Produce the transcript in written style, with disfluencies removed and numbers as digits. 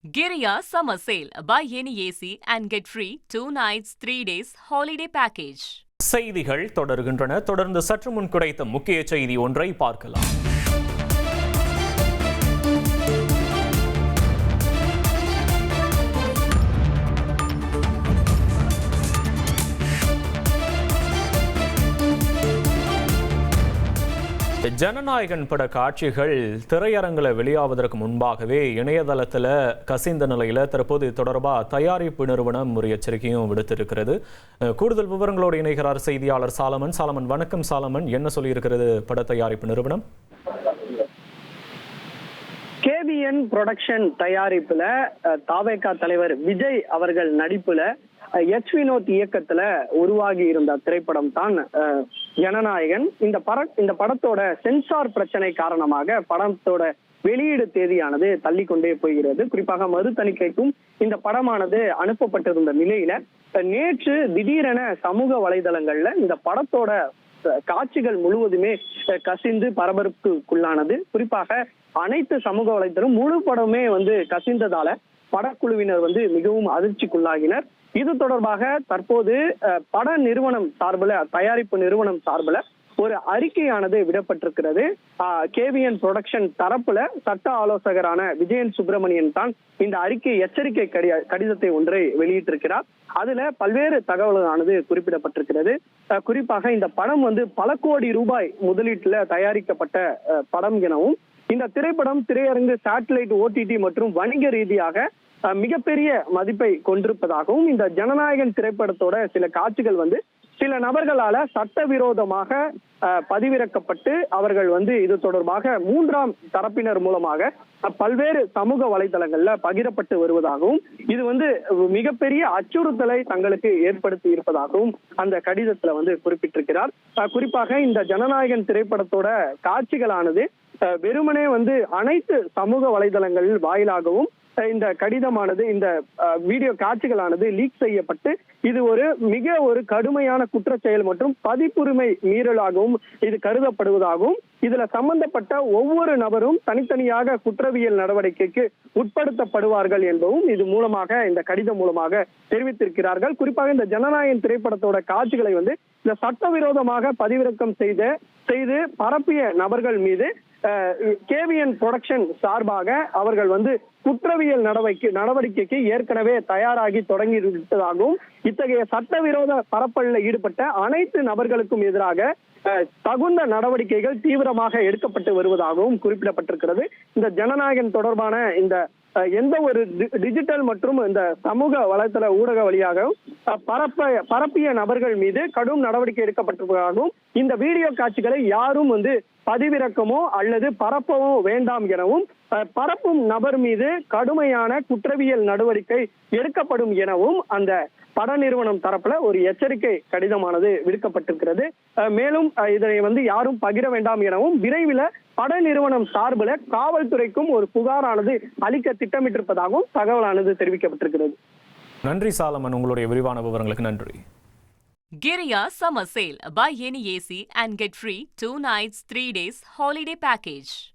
Giria Summer Sale. Buy any AC and get free 2 nights, 3 days holiday package. செய்திகள் தொடர்கின்றன. தொடர்ந்து சற்று முன் கிடைத்த முக்கிய செய்தி ஒன்றை பார்க்கலாம். ஜனநாயகன் பட காட்சிகள் திரையரங்கில் வெளியாவதற்கு முன்பாகவே இணையதளத்தில் கசிந்த நிலையில் தற்போது தொடர்பாக தயாரிப்பு நிறுவனம் ஒரு எச்சரிக்கையும் விடுத்திருக்கிறது. கூடுதல் விவரங்களோடு இணைகிறார் செய்தியாளர் சாலமன். சாலமன், வணக்கம் சாலமன். என்ன சொல்லியிருக்கிறது பட தயாரிப்பு நிறுவனம்? கேவிஎன் புரொடக்ஷன் தயாரிப்புல தாவேகா தலைவர் விஜய் அவர்கள் நடிப்புல எச் வினோத் இயக்கத்துல உருவாகி இருந்த திரைப்படம் தான் ஜனநாயகன். இந்த படத்தோட சென்சார் பிரச்சனை காரணமாக படத்தோட வெளியீடு தேதியானது தள்ளிக்கொண்டே போகிறது. குறிப்பாக மறு தணிக்கைக்கும் இந்த படமானது அனுப்பப்பட்டிருந்த நிலையில நேற்று திடீரென சமூக வலைதளங்கள்ல இந்த படத்தோட காட்சிகள் முழுவதுமே கசிந்து பரபரப்புக்குள்ளானது. குறிப்பாக அனைத்து சமூக வலைதளம் முழு படமே கசிந்ததால படக்குழுவினர் மிகவும் அதிர்ச்சிக்குள்ளாகினர். இது தொடர்பாக தற்போது பட நிறுவனம் சார்பில், தயாரிப்பு நிறுவனம் சார்பில் ஒரு அறிக்கையானது விடப்பட்டிருக்கிறது. கேவிஎன் புரொடக்ஷன் தரப்புல சட்ட ஆலோசகரான விஜயன் சுப்பிரமணியன் தான் இந்த எச்சரிக்கை கடிதத்தை ஒன்றை வெளியிட்டிருக்கிறார். அதுல பல்வேறு தகவல்களானது குறிப்பிடப்பட்டிருக்கிறது. குறிப்பாக இந்த படம் பல கோடி ரூபாய் முதலீட்டுல தயாரிக்கப்பட்ட படம் எனவும், இந்த திரைப்படம் திரையரங்கு, சேட்டலைட், ஓடிடி மற்றும் வணிக ரீதியாக மிகப்பெரிய மதிப்பை கொண்டிருப்பதாகவும், இந்த ஜனநாயகன் திரைப்படத்தோட சில காட்சிகள் சில நபர்களால சட்டவிரோதமாக பதிவிறக்கப்பட்டு அவர்கள் இது தொடர்பாக 3ஆம் தரப்பினர் மூலமாக பல்வேறு சமூக வலைதளங்கள்ல பகிரப்பட்டு வருவதாகவும், இது மிகப்பெரிய அச்சுறுத்தலை தங்களுக்கு ஏற்படுத்தி இருப்பதாகவும் அந்த கடிதத்துல குறிப்பிட்டிருக்கிறார். குறிப்பாக இந்த ஜனநாயகன் திரைப்படத்தோட காட்சிகளானது வெறுமனே அனைத்து சமூக வலைதளங்களில் வாயிலாகவும் இந்த கடிதமானது, இந்த வீடியோ காட்சிகளானது லீக் செய்யப்பட்டு இது ஒரு கடுமையான குற்றச்செயல் மற்றும் பதிப்புரிமை மீறலாகவும் இது கருதப்படுவதாகவும், இதுல சம்பந்தப்பட்ட ஒவ்வொரு நபரும் தனித்தனியாக குற்றவியல் நடவடிக்கைக்கு உட்படுத்தப்படுவார்கள் என்பதும் இது மூலமாக, இந்த கடிதம் மூலமாக தெரிவித்திருக்கிறார்கள். குறிப்பாக இந்த ஜனநாயகன் திரைப்படத்தோட காட்சிகளை இந்த சட்டவிரோதமாக பதிவிறக்கம் செய்து பரப்பிய நபர்கள் மீது கேவிஎன் புரொடக்ஷன் சார்பாக அவர்கள் குற்றவியல் நடவடிக்கைக்கு ஏற்கனவே தயாராகி தொடங்கி விட்டதாகவும், இத்தகைய சட்டவிரோத பரப்பலில் ஈடுபட்ட அனைத்து நபர்களுக்கும் எதிராக தகுந்த நடவடிக்கைகள் தீவிரமாக எடுக்கப்பட்டு வருவதாகவும் குறிப்பிடப்பட்டிருக்கிறது. இந்த ஜனநாயகன் தொடர்பான இந்த எந்த ஒரு டிஜிட்டல் மற்றும் இந்த சமூக வலைதள ஊடக வழியாக பரப்பிய நபர்கள் மீது கடும் நடவடிக்கை எடுக்கப்பட்டிருப்பதாகவும், இந்த வீடியோ காட்சிகளை யாரும் பதிவிறக்கமோ அல்லது பரப்பவோ வேண்டாம் எனவும், பரப்பும் நபர் மீது கடுமையான குற்றவியல் நடவடிக்கை எடுக்கப்படும் எனவும் அந்த பட நிறுவனம் தரப்புல ஒரு எச்சரிக்கை கடிதமானது விடுக்கப்பட்டிருக்கிறது. மேலும் இதனை யாரும் பகிர வேண்டாம் எனவும், விரைவில் பட நிறுவனம் சார்பில் காவல்துறைக்கும் ஒரு புகாரானது அளிக்க திட்டமிட்டிருப்பதாகவும் தகவலானது தெரிவிக்கப்பட்டிருக்கிறது. நன்றி சாலமன், உங்களுடைய விரிவான விவரங்களுக்கு நன்றி. Giria Summer Sale. Buy any AC and get free 2 nights, 3 days holiday package.